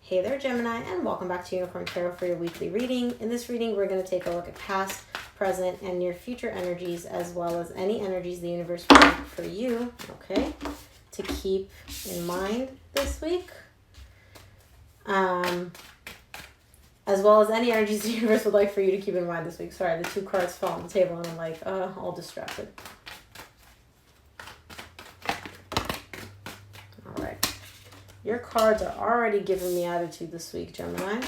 Hey there, Gemini, and welcome back to Unicorn Tarot for your weekly reading. In this reading, we're going to take a look at past, present, and near future energies, as well as any energies the universe would like for you, okay, to keep in mind this week. As well as any energies the universe would like for you to keep in mind this week. Sorry, the two cards fell on the table, and I'm like, all distracted. All right. Your cards are already giving me attitude this week, Gemini.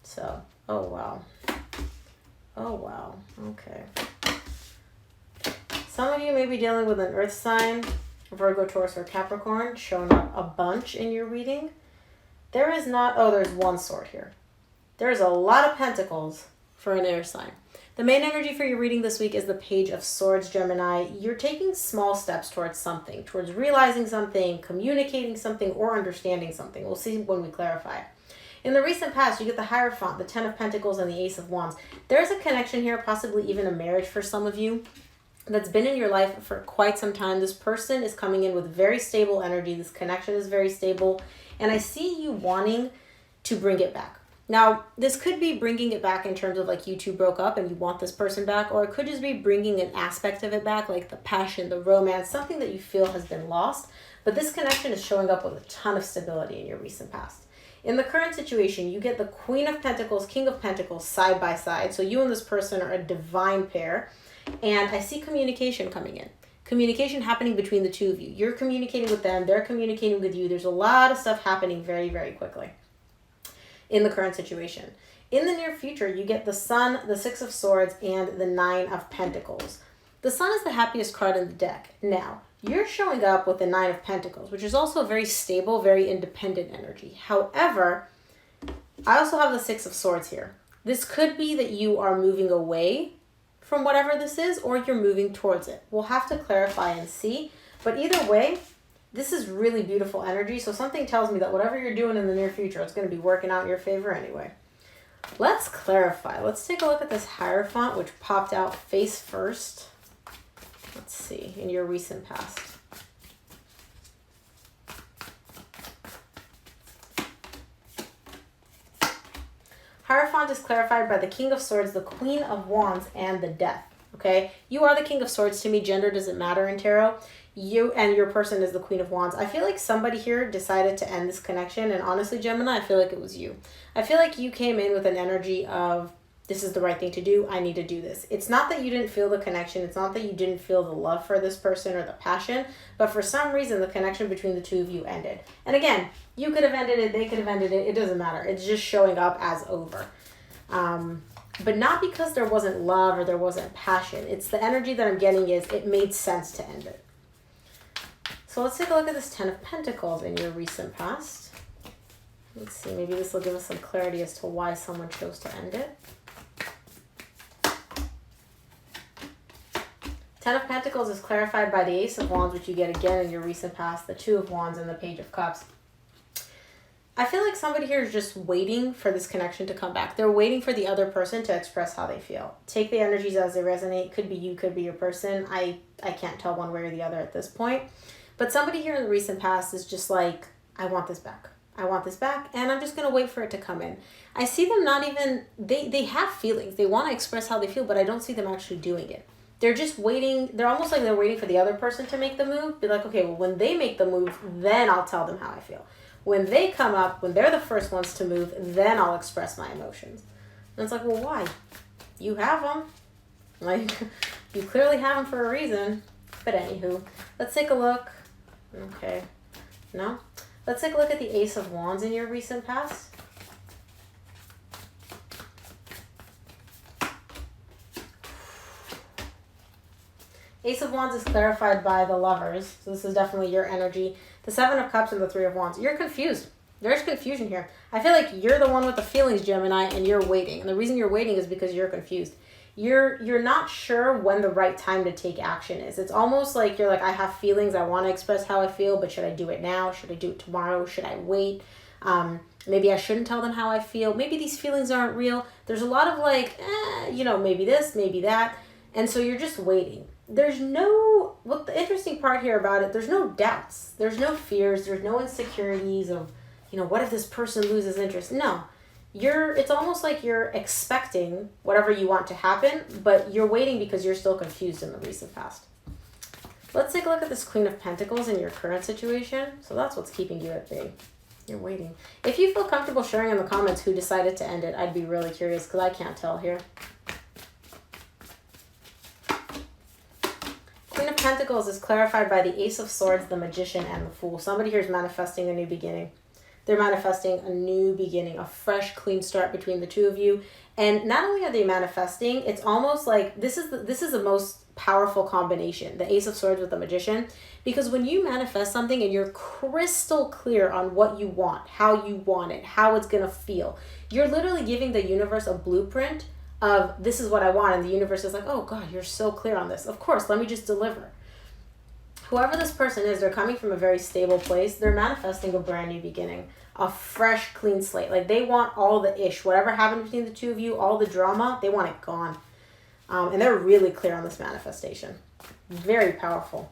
So, oh wow. Oh wow. Okay. Some of you may be dealing with an earth sign, Virgo, Taurus, or Capricorn, showing up a bunch in your reading. There is not, there's one sword here. There's a lot of pentacles for an air sign. The main energy for your reading this week is the Page of Swords, Gemini. You're taking small steps towards something, towards realizing something, communicating something, or understanding something. We'll see when we clarify. In the recent past, you get the Hierophant, the Ten of Pentacles, and the Ace of Wands. There's a connection here, possibly even a marriage for some of you, that's been in your life for quite some time. This person is coming in with very stable energy. This connection is very stable. And I see you wanting to bring it back. Now, this could be bringing it back in terms of like you two broke up and you want this person back, or it could just be bringing an aspect of it back, like the passion, the romance, something that you feel has been lost. But this connection is showing up with a ton of stability in your recent past. In the current situation, you get the Queen of Pentacles, King of Pentacles side by side. So you and this person are a divine pair. And I see communication coming in. Communication happening between the two of you. You're communicating with them. They're communicating with you. There's a lot of stuff happening very, very quickly in the current situation. In the near future, you get the Sun, the Six of Swords, and the Nine of Pentacles. The Sun is the happiest card in the deck. Now, you're showing up with the Nine of Pentacles, which is also a very stable, very independent energy. However, I also have the Six of Swords here. This could be that you are moving away from whatever this is, or you're moving towards it. We'll have to clarify and see. But either way, this is really beautiful energy. So something tells me that whatever you're doing in the near future, it's going to be working out in your favor anyway. Let's clarify. Let's take a look at this Hierophant, which popped out face first. Let's see, in your recent past. Hierophant is clarified by the King of Swords, the Queen of Wands, and the Death. Okay? You are the King of Swords. To me, gender doesn't matter in tarot. You and your person is the Queen of Wands. I feel like somebody here decided to end this connection. And honestly, Gemini, I feel like it was you. I feel like you came in with an energy of, this is the right thing to do. I need to do this. It's not that you didn't feel the connection. It's not that you didn't feel the love for this person or the passion. But for some reason, the connection between the two of you ended. And again, you could have ended it. They could have ended it. It doesn't matter. It's just showing up as over. But not because there wasn't love or there wasn't passion. It's the energy that I'm getting is it made sense to end it. So let's take a look at this Ten of Pentacles in your recent past. Let's see, maybe this will give us some clarity as to why someone chose to end it. Ten of Pentacles is clarified by the Ace of Wands, which you get again in your recent past, the Two of Wands, and the Page of Cups. I feel like somebody here is just waiting for this connection to come back. They're waiting for the other person to express how they feel. Take the energies as they resonate. Could be you, could be your person. I can't tell one way or the other at this point. But somebody here in the recent past is just like, I want this back. I want this back, and I'm just going to wait for it to come in. I see them not even, they have feelings. They want to express how they feel, but I don't see them actually doing it. They're just waiting. They're almost like they're waiting for the other person to make the move. Be like, okay, well, when they make the move, then I'll tell them how I feel. When they come up, when they're the first ones to move, then I'll express my emotions. And it's like, well, why? You have them. Like, you clearly have them for a reason. But anywho, let's take a look. Okay. No? Let's take a look at the Ace of Wands in your recent past. Ace of Wands is clarified by the Lovers. So this is definitely your energy. The Seven of Cups and the Three of Wands. You're confused. There's confusion here. I feel like you're the one with the feelings, Gemini, and you're waiting. And the reason you're waiting is because you're confused. You're not sure when the right time to take action is. It's almost like you're like, I have feelings. I want to express how I feel, but should I do it now? Should I do it tomorrow? Should I wait? Maybe I shouldn't tell them how I feel. Maybe these feelings aren't real. There's a lot of like, maybe this, maybe that. And so you're just waiting. There's no, what the interesting part here about it, there's no doubts. There's no fears. There's no insecurities of, what if this person loses interest? No. It's almost like you're expecting whatever you want to happen, but you're waiting because you're still confused in the recent past. Let's take a look at this Queen of Pentacles in your current situation. So that's what's keeping you at bay. You're waiting. If you feel comfortable sharing in the comments who decided to end it, I'd be really curious because I can't tell here. Queen of Pentacles is clarified by the Ace of Swords, the Magician, and the Fool. Somebody here is manifesting a new beginning. They're manifesting a new beginning, a fresh, clean start between the two of you. And not only are they manifesting, it's almost like this is the most powerful combination, the Ace of Swords with the Magician, because when you manifest something and you're crystal clear on what you want, how you want it, how it's going to feel, you're literally giving the universe a blueprint of this is what I want. And the universe is like, oh God, you're so clear on this. Of course, let me just deliver. Whoever this person is, they're coming from a very stable place. They're manifesting a brand new beginning, a fresh, clean slate. Like they want all the ish, whatever happened between the two of you, all the drama, they want it gone. And they're really clear on this manifestation. Very powerful.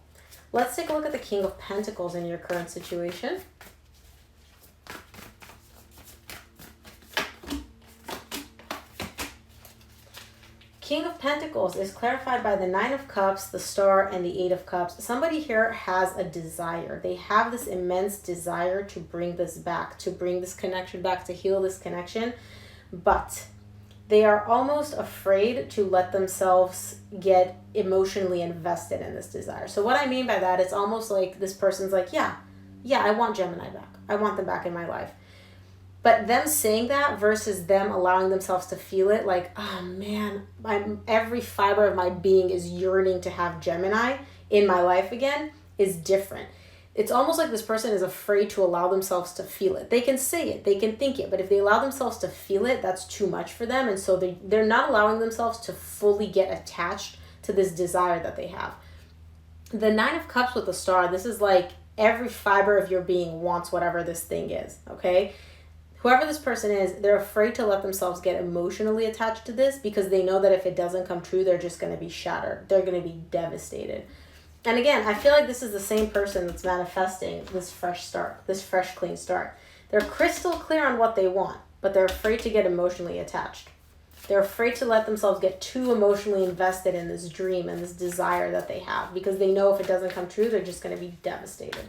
Let's take a look at the King of Pentacles in your current situation. King of Pentacles is clarified by the Nine of Cups, the Star, and the Eight of Cups. Somebody here has a desire. They have this immense desire to bring this back, to bring this connection back, to heal this connection. But they are almost afraid to let themselves get emotionally invested in this desire. So what I mean by that, it's almost like this person's like, yeah, I want Gemini back. I want them back in my life. But them saying that versus them allowing themselves to feel it like, oh man, every fiber of my being is yearning to have Gemini in my life again is different. It's almost like this person is afraid to allow themselves to feel it. They can say it, they can think it, but if they allow themselves to feel it, that's too much for them. And so they're not allowing themselves to fully get attached to this desire that they have. The Nine of Cups with the Star, this is like every fiber of your being wants whatever this thing is, okay? Whoever this person is, they're afraid to let themselves get emotionally attached to this because they know that if it doesn't come true, they're just going to be shattered. They're going to be devastated. And again, I feel like this is the same person that's manifesting this fresh start, this fresh, clean start. They're crystal clear on what they want, but they're afraid to get emotionally attached. They're afraid to let themselves get too emotionally invested in this dream and this desire that they have because they know if it doesn't come true, they're just going to be devastated.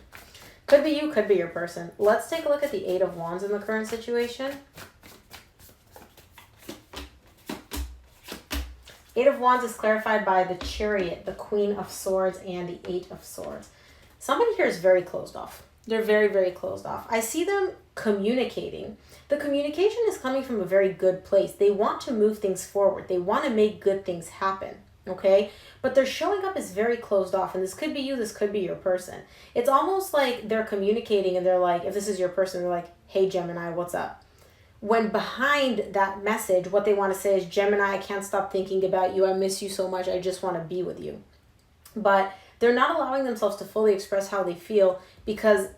Could be you, could be your person. Let's take a look at the Eight of Wands in the current situation. Eight of Wands is clarified by the Chariot, the Queen of Swords, and the Eight of Swords. Somebody here is very closed off. They're very, very closed off. I see them communicating. The communication is coming from a very good place. They want to move things forward. They want to make good things happen. Okay? But they're showing up as very closed off. And this could be you, this could be your person. It's almost like they're communicating and they're like, if this is your person, they're like, hey, Gemini, what's up? When behind that message, what they want to say is, Gemini, I can't stop thinking about you. I miss you so much. I just want to be with you. But they're not allowing themselves to fully express how they feel because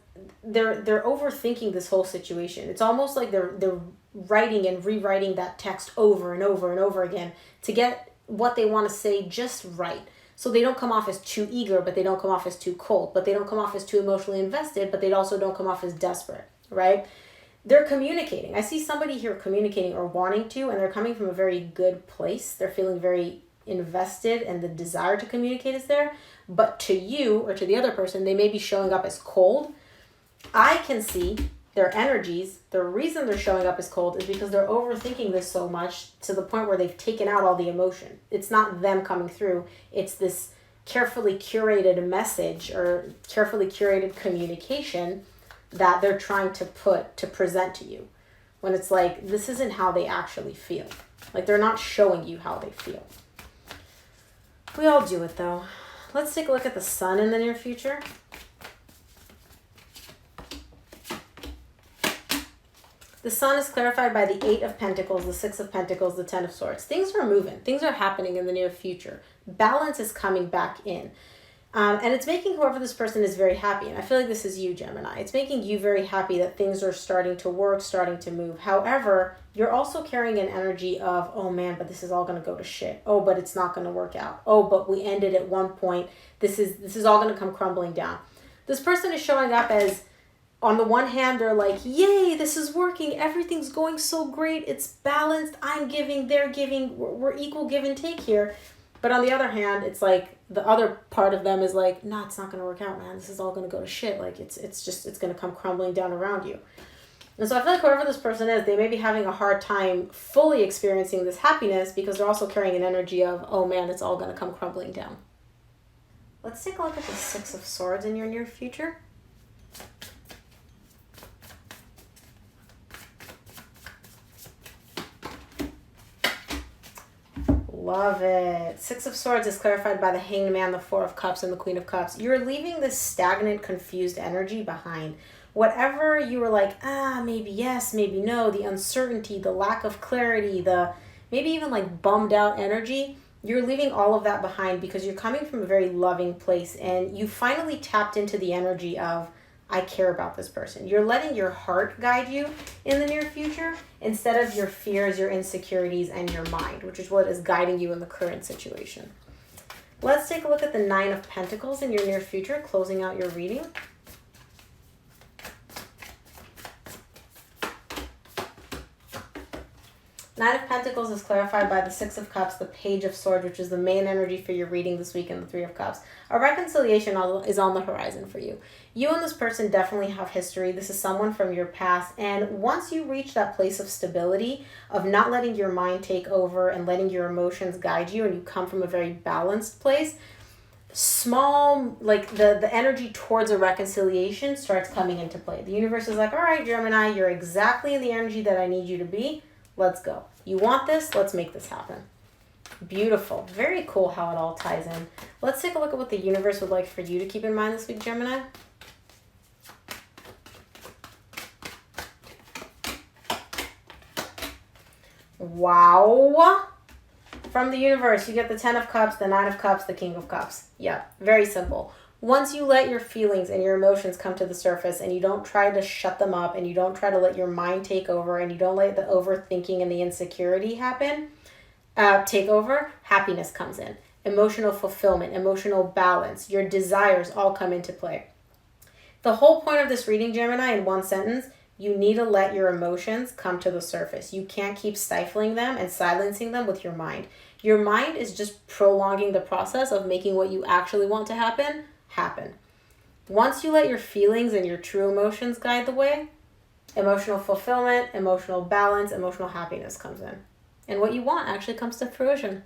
they're overthinking this whole situation. It's almost like they're writing and rewriting that text over and over and over again to get what they want to say just right. So they don't come off as too eager, but they don't come off as too cold, but they don't come off as too emotionally invested, but they also don't come off as desperate, right? They're communicating. I see somebody here communicating or wanting to, and they're coming from a very good place. They're feeling very invested and the desire to communicate is there. But to you or to the other person, they may be showing up as cold. I can see their energies. The reason they're showing up as cold is because they're overthinking this so much to the point where they've taken out all the emotion. It's not them coming through. It's this carefully curated message or carefully curated communication that they're trying to present to you. When it's like, this isn't how they actually feel. Like they're not showing you how they feel. We all do it though. Let's take a look at the Sun in the near future. The Sun is clarified by the Eight of Pentacles, the Six of Pentacles, the Ten of Swords. Things are moving. Things are happening in the near future. Balance is coming back in. And it's making whoever this person is very happy. And I feel like this is you, Gemini. It's making you very happy that things are starting to work, starting to move. However, you're also carrying an energy of, oh man, but this is all going to go to shit. Oh, but it's not going to work out. Oh, but we ended at one point. This is all going to come crumbling down. This person is showing up as on the one hand, they're like, yay, this is working. Everything's going so great. It's balanced. I'm giving, they're giving. We're equal give and take here. But on the other hand, it's like the other part of them is like, no, it's not going to work out, man. This is all going to go to shit. Like it's going to come crumbling down around you. And so I feel like whoever this person is, they may be having a hard time fully experiencing this happiness because they're also carrying an energy of, oh man, it's all going to come crumbling down. Let's take a look at the Six of Swords in your near future. Love it. Six of Swords is clarified by the Hanged Man, the Four of Cups, and the Queen of Cups. You're leaving this stagnant, confused energy behind. Whatever you were like, maybe yes, maybe no, the uncertainty, the lack of clarity, the maybe even like bummed out energy, you're leaving all of that behind because you're coming from a very loving place and you finally tapped into the energy of, I care about this person. You're letting your heart guide you in the near future instead of your fears, your insecurities, and your mind, which is what is guiding you in the current situation. Let's take a look at the Nine of Pentacles in your near future, closing out your reading. Nine of Pentacles is clarified by the Six of Cups, the Page of Swords, which is the main energy for your reading this week, and the Three of Cups. A reconciliation is on the horizon for you. You and this person definitely have history. This is someone from your past. And once you reach that place of stability, of not letting your mind take over and letting your emotions guide you, and you come from a very balanced place, small, like the energy towards a reconciliation starts coming into play. The universe is like, all right, Gemini, you're exactly in the energy that I need you to be. Let's go. You want this? Let's make this happen. Beautiful. Very cool how it all ties in. Let's take a look at what the universe would like for you to keep in mind this week, Gemini. Wow. From the universe, you get the Ten of Cups, the Nine of Cups, the King of Cups. Yeah, very simple. Once you let your feelings and your emotions come to the surface and you don't try to shut them up and you don't try to let your mind take over and you don't let the overthinking and the insecurity take over, happiness comes in. Emotional fulfillment, emotional balance, your desires all come into play. The whole point of this reading, Gemini, in one sentence, you need to let your emotions come to the surface. You can't keep stifling them and silencing them with your mind. Your mind is just prolonging the process of making what you actually want to happen. Once you let your feelings and your true emotions guide the way, emotional fulfillment, emotional balance, emotional happiness comes in. And what you want actually comes to fruition.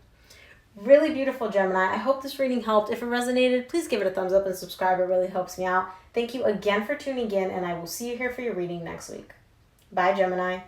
Really beautiful, Gemini. I hope this reading helped. If it resonated, please give it a thumbs up and subscribe. It really helps me out. Thank you again for tuning in, and I will see you here for your reading next week. Bye, Gemini.